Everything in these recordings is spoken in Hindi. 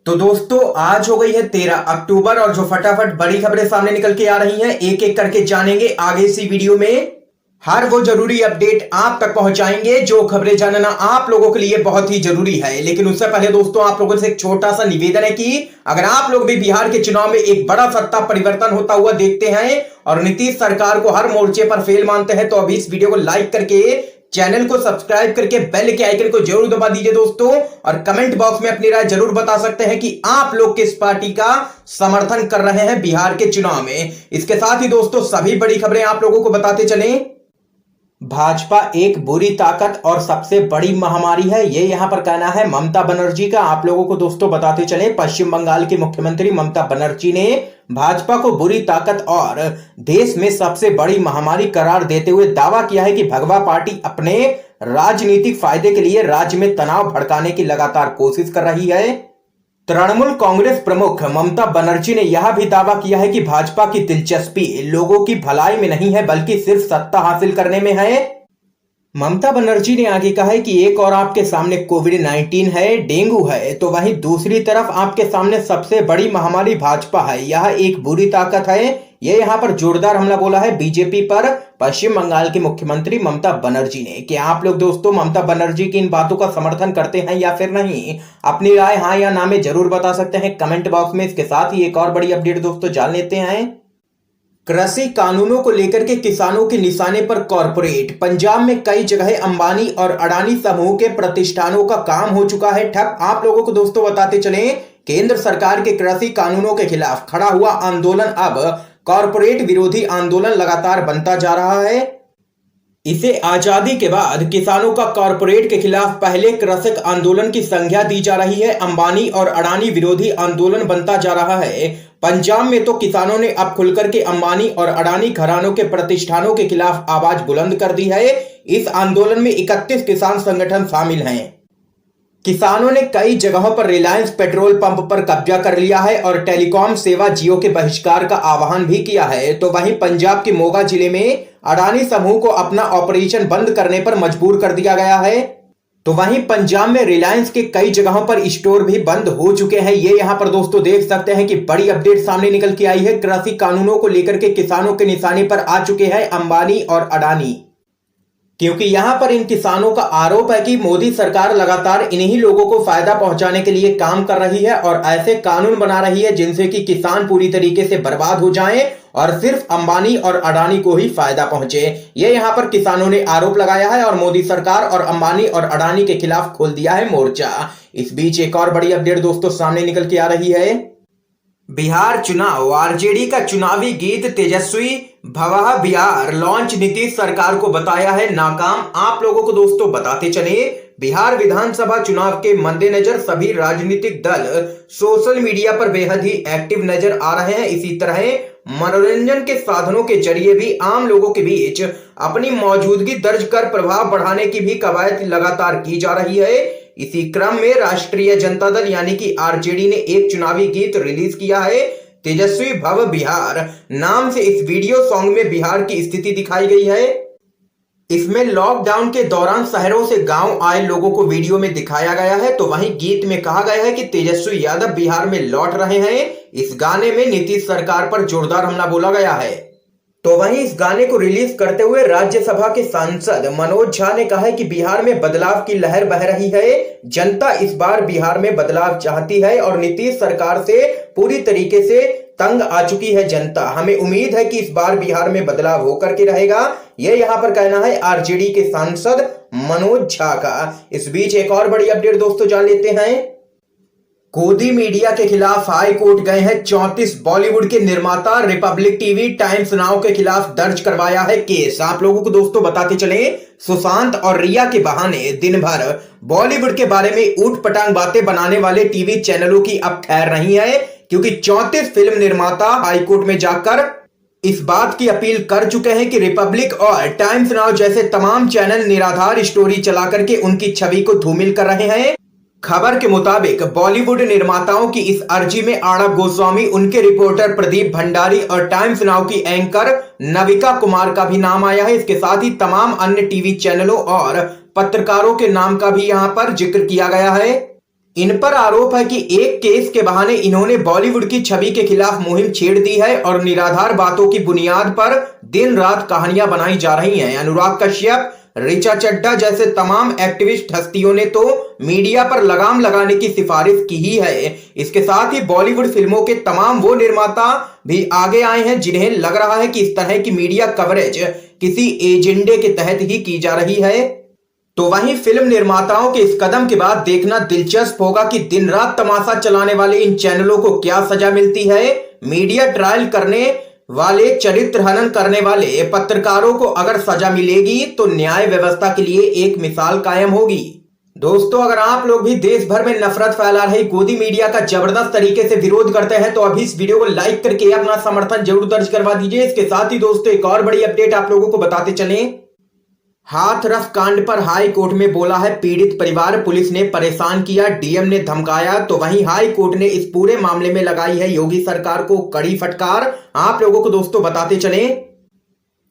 तो दोस्तों आज हो गई है 13 अक्टूबर और जो फटाफट बड़ी खबरें सामने निकल के आ रही हैं एक एक करके जानेंगे आगे इसी वीडियो में। हर वो जरूरी अपडेट आप तक पहुंचाएंगे जो खबरें जानना आप लोगों के लिए बहुत ही जरूरी है। लेकिन उससे पहले दोस्तों आप लोगों से एक छोटा सा निवेदन है कि अगर आप लोग भी बिहार के चुनाव में एक बड़ा सत्ता परिवर्तन होता हुआ देखते हैं और नीतीश सरकार को हर मोर्चे पर फेल मानते हैं तो अभी इस वीडियो को लाइक करके चैनल को सब्सक्राइब करके बेल के आइकन को जरूर दबा दीजिए दोस्तों। और कमेंट बॉक्स में अपनी राय जरूर बता सकते हैं कि आप लोग किस पार्टी का समर्थन कर रहे हैं बिहार के चुनाव में। इसके साथ ही दोस्तों सभी बड़ी खबरें आप लोगों को बताते चलें। भाजपा एक बुरी ताकत और सबसे बड़ी महामारी है, ये यहां पर कहना है ममता बनर्जी का। आप लोगों को दोस्तों बताते चलें, पश्चिम बंगाल की मुख्यमंत्री ममता बनर्जी ने भाजपा को बुरी ताकत और देश में सबसे बड़ी महामारी करार देते हुए दावा किया है कि भगवा पार्टी अपने राजनीतिक फायदे के लिए राज्य में तनाव भड़काने की लगातार कोशिश कर रही है। तृणमूल कांग्रेस प्रमुख ममता बनर्जी ने यह भी दावा किया है कि भाजपा की दिलचस्पी लोगों की भलाई में नहीं है बल्कि सिर्फ सत्ता हासिल करने में है। ममता बनर्जी ने आगे कहा है कि एक और आपके सामने कोविड-19 है, डेंगू है, तो वहीं दूसरी तरफ आपके सामने सबसे बड़ी महामारी भाजपा है। यह एक बुरी ताकत है। ये यहाँ पर जोरदार हमला बोला है बीजेपी पर पश्चिम बंगाल की मुख्यमंत्री ममता बनर्जी ने। कि आप लोग दोस्तों ममता बनर्जी की इन बातों का समर्थन करते हैं या फिर नहीं? अपनी राय हाँ या ना में जरूर बता सकते हैं कमेंट बॉक्स में। इसके साथ ही एक और बड़ी अपडेट दोस्तों जान लेते हैं। कृषि कानूनों को लेकर के किसानों के निशाने पर कॉरपोरेट। पंजाब में कई जगह अंबानी और अडानी समूह के प्रतिष्ठानों का काम हो चुका है ठप। आप लोगों को दोस्तों बताते चलें, केंद्र सरकार के कृषि कानूनों के खिलाफ खड़ा हुआ आंदोलन अब कॉरपोरेट विरोधी आंदोलन लगातार बनता जा रहा है। इसे आजादी के बाद किसानों का कॉरपोरेट के खिलाफ पहले कृषक आंदोलन की संज्ञा दी जा रही है। अंबानी और अडानी विरोधी आंदोलन बनता जा रहा है। पंजाब में तो किसानों ने अब खुलकर के अंबानी और अडानी घरानों के प्रतिष्ठानों के खिलाफ आवाज बुलंद कर दी है। इस आंदोलन में 31 किसान संगठन शामिल हैं। किसानों ने कई जगहों पर रिलायंस पेट्रोल पंप पर कब्जा कर लिया है और टेलीकॉम सेवा जियो के बहिष्कार का आह्वान भी किया है। तो वहीं पंजाब के मोगा जिले में अडानी समूह को अपना ऑपरेशन बंद करने पर मजबूर कर दिया गया है। तो वहीं पंजाब में रिलायंस के कई जगहों पर स्टोर भी बंद हो चुके हैं। ये यहां पर दोस्तों देख सकते हैं कि बड़ी अपडेट सामने निकल के आई है। कृषि कानूनों को लेकर के किसानों के निशाने पर आ चुके हैं अंबानी और अडानी, क्योंकि यहां पर इन किसानों का आरोप है कि मोदी सरकार लगातार इन्हीं लोगों को फायदा पहुंचाने के लिए काम कर रही है और ऐसे कानून बना रही है जिनसे कि किसान पूरी तरीके से बर्बाद हो जाएं और सिर्फ अंबानी और अडानी को ही फायदा पहुंचे। ये यहां पर किसानों ने आरोप लगाया है और मोदी सरकार और अंबानी और अडानी के खिलाफ खोल दिया है मोर्चा। इस बीच एक और बड़ी अपडेट दोस्तों सामने निकल के आ रही है। बिहार चुनाव, आरजेडी का चुनावी गीत तेजस्वी भवाह बिहार लॉन्च नीतीश सरकार को बताया है नाकाम। आप लोगों को दोस्तों बताते चले, बिहार विधानसभा चुनाव के मद्देनजर सभी राजनीतिक दल सोशल मीडिया पर बेहद ही एक्टिव नजर आ रहे हैं। इसी तरह मनोरंजन के साधनों के जरिए भी आम लोगों के बीच अपनी मौजूदगी दर्ज कर प्रभाव बढ़ाने की भी कवायद लगातार की जा रही है। इसी क्रम में राष्ट्रीय जनता दल यानी कि आरजेडी ने एक चुनावी गीत रिलीज किया है। तेजस्वी भव बिहार नाम से इस वीडियो सॉन्ग में बिहार की स्थिति दिखाई गई है। इसमें लॉकडाउन के दौरान शहरों से गांव आए लोगों को वीडियो में दिखाया गया है। तो वहीं गीत में कहा गया है कि तेजस्वी यादव बिहार में लौट रहे हैं। इस गाने में नीतीश सरकार पर जोरदार हमला बोला गया है। तो वहीं इस गाने को रिलीज करते हुए राज्यसभा के सांसद मनोज झा ने कहा है कि बिहार में बदलाव की लहर बह रही है। जनता इस बार बिहार में बदलाव चाहती है और नीतीश सरकार से पूरी तरीके से तंग आ चुकी है जनता। हमें उम्मीद है कि इस बार बिहार में बदलाव होकर के रहेगा। यह यहां पर कहना है आरजेडी के सांसद मनोज झा का। इस बीच एक और बड़ी अपडेट दोस्तों जान लेते हैं। गोदी मीडिया के खिलाफ हाई कोर्ट गए हैं 34 बॉलीवुड के निर्माता। रिपब्लिक टीवी टाइम्स नाउ के खिलाफ दर्ज करवाया है केस। आप लोगों को दोस्तों बताते चले, सुशांत और रिया के बहाने दिन भर बॉलीवुड के बारे में ऊट पटांग बातें बनाने वाले टीवी चैनलों की अब खैर नहीं है, क्योंकि 34 फिल्म निर्माता हाईकोर्ट में जाकर इस बात की अपील कर चुके हैं कि रिपब्लिक और टाइम्स नाउ जैसे तमाम चैनल निराधार स्टोरी चला करके उनकी छवि को धूमिल कर रहे हैं। खबर के मुताबिक बॉलीवुड निर्माताओं की इस अर्जी में आरव गोस्वामी, उनके रिपोर्टर प्रदीप भंडारी और टाइम्स नाउ की एंकर नविका कुमार का भी नाम आया है। इसके साथ ही तमाम अन्य टीवी चैनलों और पत्रकारों के नाम का भी यहां पर जिक्र किया गया है। इन पर आरोप है कि एक केस के बहाने इन्होंने बॉलीवुड की छवि के खिलाफ मुहिम छेड़ दी है और निराधार बातों की बुनियाद पर दिन रात कहानियां बनाई जा रही हैं। अनुराग कश्यप, ऋचा चड्ढा जैसे तमाम एक्टिविस्ट हस्तियों ने तो मीडिया पर लगाम लगाने की सिफारिश की ही है। इसके साथ ही बॉलीवुड फिल्मों के तमाम वो निर्माता भी आगे आए हैं जिन्हें लग रहा है कि इस तरह की मीडिया कवरेज किसी एजेंडे के तहत ही की जा रही है। तो वहीं फिल्म निर्माताओं के इस कदम के बाद देखना दिलचस्प होगा कि दिन रात तमाशा चलाने वाले इन चैनलों को क्या सजा मिलती है। मीडिया ट्रायल करने वाले, चरित्र हनन करने वाले पत्रकारों को अगर सजा मिलेगी तो न्याय व्यवस्था के लिए एक मिसाल कायम होगी। दोस्तों, अगर आप लोग भी देश भर में नफरत फैला रही गोदी मीडिया का जबरदस्त तरीके से विरोध करते हैं तो अभी इस वीडियो को लाइक करके अपना समर्थन जरूर दर्ज करवा दीजिए। इसके साथ ही दोस्तों एक और बड़ी अपडेट आप लोगों को बताते चलें। हाथरस कांड पर हाई कोर्ट में बोला है पीड़ित परिवार, पुलिस ने परेशान किया, डीएम ने धमकाया। तो वहीं हाई कोर्ट ने इस पूरे मामले में लगाई है योगी सरकार को कड़ी फटकार। आप लोगों को दोस्तों बताते चलें,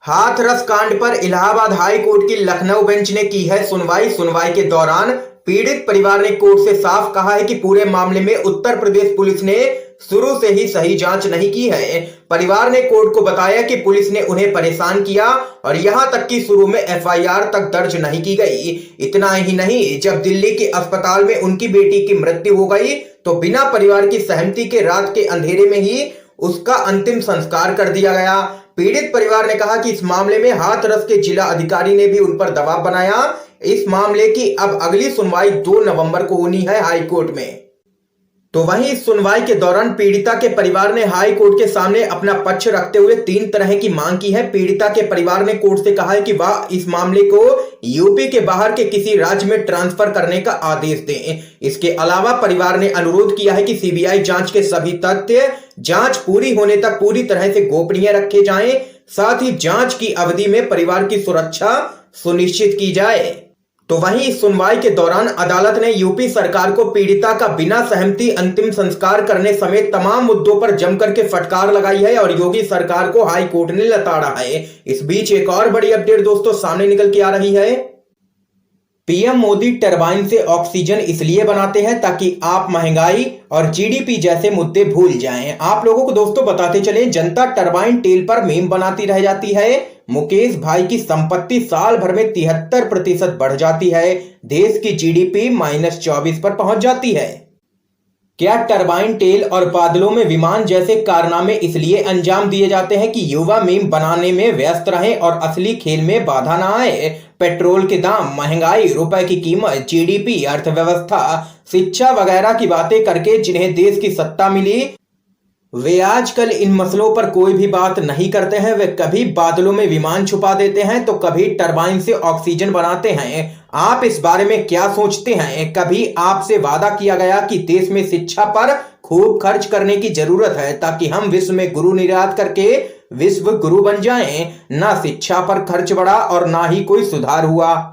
हाथरस कांड पर इलाहाबाद हाई कोर्ट की लखनऊ बेंच ने की है सुनवाई के दौरान पीड़ित परिवार ने कोर्ट से साफ कहा है कि पूरे मामले में उत्तर प्रदेश पुलिस ने शुरू से ही सही जांच नहीं की है। परिवार ने कोर्ट को बताया कि पुलिस ने उन्हें परेशान किया और यहां तक कि शुरू में एफआईआर तक दर्ज नहीं की गई। इतना ही नहीं, जब दिल्ली के अस्पताल में उनकी बेटी की मृत्यु हो गई तो बिना परिवार की सहमति के रात के अंधेरे में ही उसका अंतिम संस्कार कर दिया गया। पीड़ित परिवार ने कहा कि इस मामले में हाथरस के जिला अधिकारी ने भी उन पर दबाव बनाया। इस मामले की अब अगली सुनवाई 2 नवंबर को होनी है हाई कोर्ट में। तो वहीं इस सुनवाई के दौरान पीड़िता के परिवार ने हाई कोर्ट के सामने अपना पक्ष रखते हुए 3 तरह की मांग की है। पीड़िता के परिवार ने कोर्ट से कहा है कि वह इस मामले को यूपी के बाहर के किसी राज्य में ट्रांसफर करने का आदेश दें। इसके अलावा परिवार ने अनुरोध किया है कि सीबीआई जांच के सभी तथ्य जांच पूरी होने तक पूरी तरह से गोपनीय रखे जाएं। साथ ही जांच की अवधि में परिवार की सुरक्षा सुनिश्चित की जाए। तो वहीं इस सुनवाई के दौरान अदालत ने यूपी सरकार को पीड़िता का बिना सहमति अंतिम संस्कार करने समेत तमाम मुद्दों पर जमकर के फटकार लगाई है और योगी सरकार को हाई कोर्ट ने लताड़ा है। इस बीच एक और बड़ी अपडेट दोस्तों सामने निकल के आ रही है। पीएम मोदी टरबाइन से ऑक्सीजन इसलिए बनाते हैं ताकि आप महंगाई और जीडीपी जैसे मुद्दे भूल जाएं। आप लोगों को दोस्तों बताते चले, जनता टरबाइन तेल पर मीम बनाती रह जाती है। मुकेश भाई की संपत्ति साल भर में 73% बढ़ जाती है। देश की जीडीपी -24 पर पहुंच जाती है। क्या टरबाइन तेल और बादलों में विमान जैसे कारनामे इसलिए अंजाम दिए जाते हैं कि युवा मीम बनाने में व्यस्त रहें और असली खेल में बाधा ना आए। पेट्रोल के दाम, महंगाई, रुपए की कीमत, जीडीपी, अर्थव्यवस्था, शिक्षा वगैरह की बातें करके जिन्हें देश की सत्ता मिली वे आजकल इन मसलों पर कोई भी बात नहीं करते हैं। वे कभी बादलों में विमान छुपा देते हैं तो कभी टरबाइन से ऑक्सीजन बनाते हैं। आप इस बारे में क्या सोचते हैं? कभी आपसे वादा किया गया कि देश में शिक्षा पर खूब खर्च करने की जरूरत है ताकि हम विश्व में गुरु निर्यात करके विश्व गुरु बन जाएं? ना शिक्षा पर खर्च बढ़ा और ना ही कोई सुधार हुआ।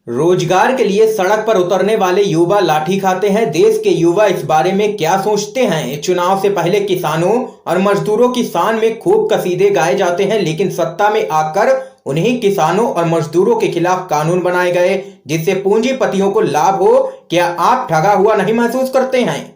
रोजगार के लिए सड़क पर उतरने वाले युवा लाठी खाते हैं। देश के युवा इस बारे में क्या सोचते हैं? चुनाव से पहले किसानों और मजदूरों की शान में खूब कसीदे गाए जाते हैं, लेकिन सत्ता में आकर उन्हीं किसानों और मजदूरों के खिलाफ कानून बनाए गए जिससे पूंजीपतियों को लाभ हो। क्या आप ठगा हुआ नहीं महसूस करते हैं?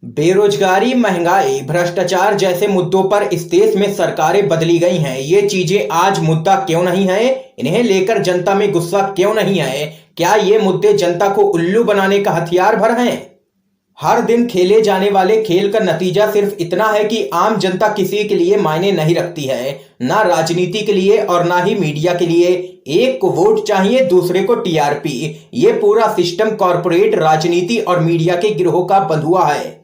बेरोजगारी, महंगाई, भ्रष्टाचार जैसे मुद्दों पर इस देश में सरकारें बदली गई हैं। ये चीजें आज मुद्दा क्यों नहीं है? इन्हें लेकर जनता में गुस्सा क्यों नहीं है? क्या ये मुद्दे जनता को उल्लू बनाने का हथियार भर हैं? हर दिन खेले जाने वाले खेल का नतीजा सिर्फ इतना है कि आम जनता किसी के लिए मायने नहीं रखती है, ना राजनीति के लिए और ना ही मीडिया के लिए। एक को वोट चाहिए, दूसरे को टीआरपी। ये पूरा सिस्टम कॉर्पोरेट राजनीति और मीडिया के गिरोह का बंधुआ है।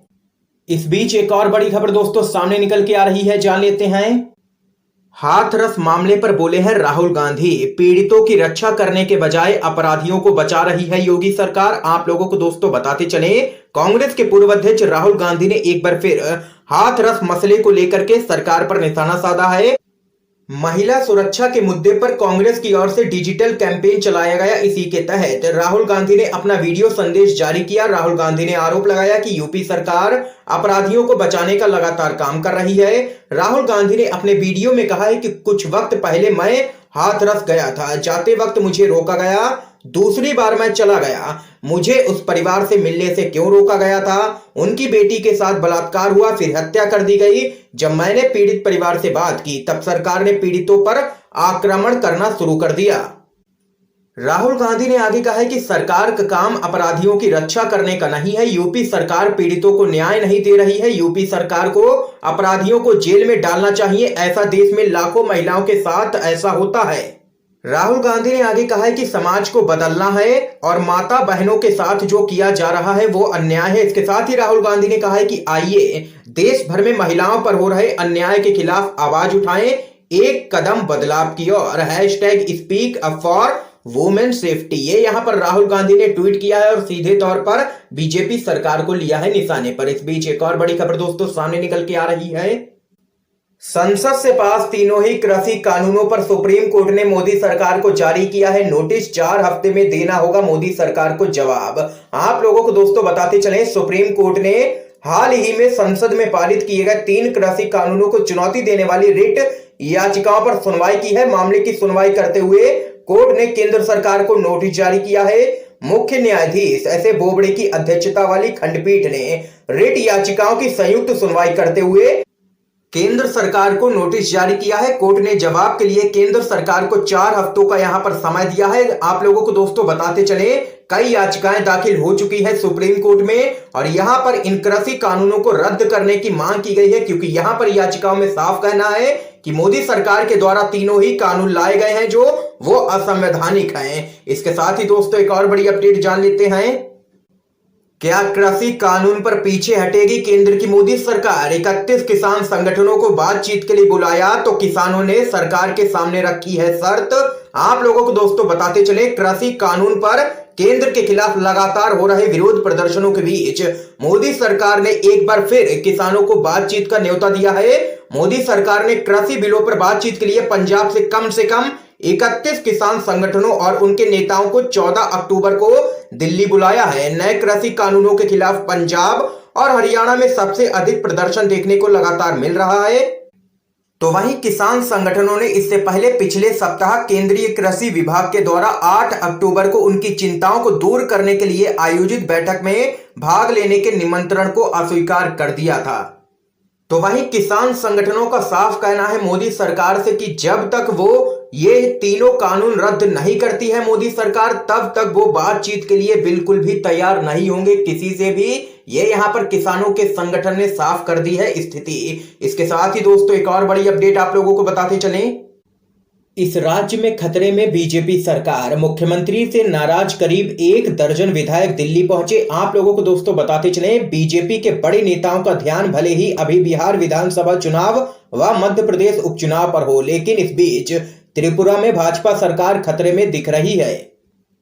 इस बीच एक और बड़ी खबर दोस्तों सामने निकल के आ रही है, जान लेते हैं। हाथरस मामले पर बोले हैं राहुल गांधी, पीड़ितों की रक्षा करने के बजाय अपराधियों को बचा रही है योगी सरकार। आप लोगों को दोस्तों बताते चले, कांग्रेस के पूर्व अध्यक्ष राहुल गांधी ने एक बार फिर हाथरस मसले को लेकर के सरकार पर निशाना साधा है। महिला सुरक्षा के मुद्दे पर कांग्रेस की ओर से डिजिटल कैंपेन चलाया गया। इसी के तहत राहुल गांधी ने अपना वीडियो संदेश जारी किया। राहुल गांधी ने आरोप लगाया कि यूपी सरकार अपराधियों को बचाने का लगातार काम कर रही है। राहुल गांधी ने अपने वीडियो में कहा है कि कुछ वक्त पहले मैं हाथरस गया था, जाते वक्त मुझे रोका गया, दूसरी बार मैं चला गया, मुझे उस परिवार से मिलने से क्यों रोका गया था? उनकी बेटी के साथ बलात्कार हुआ, फिर हत्या कर दी गई। जब मैंने पीड़ित परिवार से बात की तब सरकार ने पीड़ितों पर आक्रमण करना शुरू कर दिया। राहुल गांधी ने आगे कहा है कि सरकार का काम अपराधियों की रक्षा करने का नहीं है। यूपी सरकार पीड़ितों को न्याय नहीं दे रही है। यूपी सरकार को अपराधियों को जेल में डालना चाहिए। ऐसा देश में लाखों महिलाओं के साथ ऐसा होता है। राहुल गांधी ने आगे कहा है कि समाज को बदलना है और माता बहनों के साथ जो किया जा रहा है वो अन्याय है। इसके साथ ही राहुल गांधी ने कहा है कि आइए देश भर में महिलाओं पर हो रहे अन्याय के खिलाफ आवाज उठाएं, एक कदम बदलाव की ओर। #Speak up for women safety, ये यहां पर राहुल गांधी ने ट्वीट किया है और सीधे तौर पर बीजेपी सरकार को लिया है निशाने पर। इस बीच एक और बड़ी खबर दोस्तों सामने निकल के आ रही है। संसद से पास तीनों ही कृषि कानूनों पर सुप्रीम कोर्ट ने मोदी सरकार को जारी किया है नोटिस। 4 हफ्ते में देना होगा मोदी सरकार को जवाब। आप लोगों को दोस्तों बताते चलें, सुप्रीम कोर्ट ने हाल ही में संसद में पारित किए गए 3 कृषि कानूनों को चुनौती देने वाली रिट याचिकाओं पर सुनवाई की है। मामले की सुनवाई करते हुए कोर्ट ने केंद्र सरकार को नोटिस जारी किया है। मुख्य न्यायाधीश एस.ए. बोबडे की अध्यक्षता वाली खंडपीठ ने रिट याचिकाओं की संयुक्त सुनवाई करते हुए केंद्र सरकार को नोटिस जारी किया है। कोर्ट ने जवाब के लिए केंद्र सरकार को 4 हफ्तों का यहां पर समय दिया है। आप लोगों को दोस्तों बताते चले, कई याचिकाएं दाखिल हो चुकी है सुप्रीम कोर्ट में और यहां पर इन कृषि कानूनों को रद्द करने की मांग की गई है, क्योंकि यहां पर याचिकाओं में साफ कहना है कि मोदी सरकार के द्वारा तीनों ही कानून लाए गए हैं जो वो असंवैधानिक हैं। इसके साथ ही दोस्तों एक और बड़ी अपडेट जान लेते हैं। क्या कृषि कानून पर पीछे हटेगी केंद्र की मोदी सरकार? 31 किसान संगठनों को बातचीत के लिए बुलाया तो किसानों ने सरकार के सामने रखी है शर्त। आप लोगों को दोस्तों बताते चले, कृषि कानून पर केंद्र के खिलाफ लगातार हो रहे विरोध प्रदर्शनों के बीच मोदी सरकार ने एक बार फिर किसानों को बातचीत का न्योता दिया है। मोदी सरकार ने कृषि बिलों पर बातचीत के लिए पंजाब से कम 31 किसान संगठनों और उनके नेताओं को 14 अक्टूबर को दिल्ली बुलाया है। नए कृषि कानूनों के खिलाफ पंजाब और हरियाणा में सबसे अधिक प्रदर्शन देखने को लगातार मिल रहा है। तो वहीं किसान संगठनों ने इससे पहले पिछले सप्ताह केंद्रीय कृषि विभाग के द्वारा 8 अक्टूबर को उनकी चिंताओं को दूर करने के लिए आयोजित बैठक में भाग लेने के निमंत्रण को अस्वीकार कर दिया था। तो वहीं किसान संगठनों का साफ कहना है मोदी सरकार से कि जब तक वो ये तीनों कानून रद्द नहीं करती है मोदी सरकार, तब तक वो बातचीत के लिए बिल्कुल भी तैयार नहीं होंगे किसी से भी। ये यहां पर किसानों के संगठन ने साफ कर दी है स्थिति। इसके साथ ही दोस्तों एक और बड़ी अपडेट आप लोगों को बताते चलें। इस राज्य में खतरे में बीजेपी सरकार, मुख्यमंत्री से नाराज करीब 1 दर्जन विधायक दिल्ली पहुंचे। आप लोगों को दोस्तों बताते चलें, बीजेपी के बड़े नेताओं का ध्यान भले ही अभी बिहार विधानसभा चुनाव व मध्य प्रदेश उपचुनाव पर हो, लेकिन इस बीच त्रिपुरा में भाजपा सरकार खतरे में दिख रही है।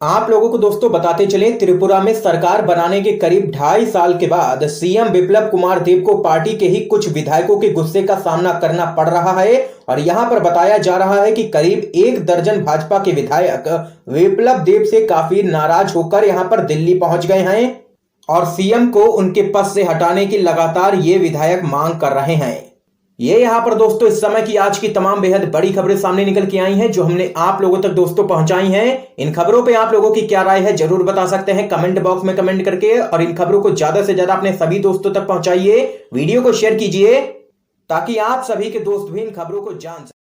आप लोगों को दोस्तों बताते चलें, त्रिपुरा में सरकार बनाने के करीब 2.5 साल के बाद सीएम बिप्लब कुमार देब को पार्टी के ही कुछ विधायकों के गुस्से का सामना करना पड़ रहा है और यहां पर बताया जा रहा है कि करीब 1 दर्जन भाजपा के विधायक बिप्लब देब से काफी नाराज होकर यहां पर दिल्ली पहुंच गए हैं और सीएम को उनके पद से हटाने की लगातार ये विधायक मांग कर रहे हैं। ये यहां पर दोस्तों इस समय की आज की तमाम बेहद बड़ी खबरें सामने निकल के आई हैं जो हमने आप लोगों तक दोस्तों पहुंचाई हैं। इन खबरों पे आप लोगों की क्या राय है जरूर बता सकते हैं कमेंट बॉक्स में कमेंट करके, और इन खबरों को ज्यादा से ज्यादा अपने सभी दोस्तों तक पहुंचाइए। वीडियो को शेयर कीजिए ताकि आप सभी के दोस्त भी इन खबरों को जान सकें।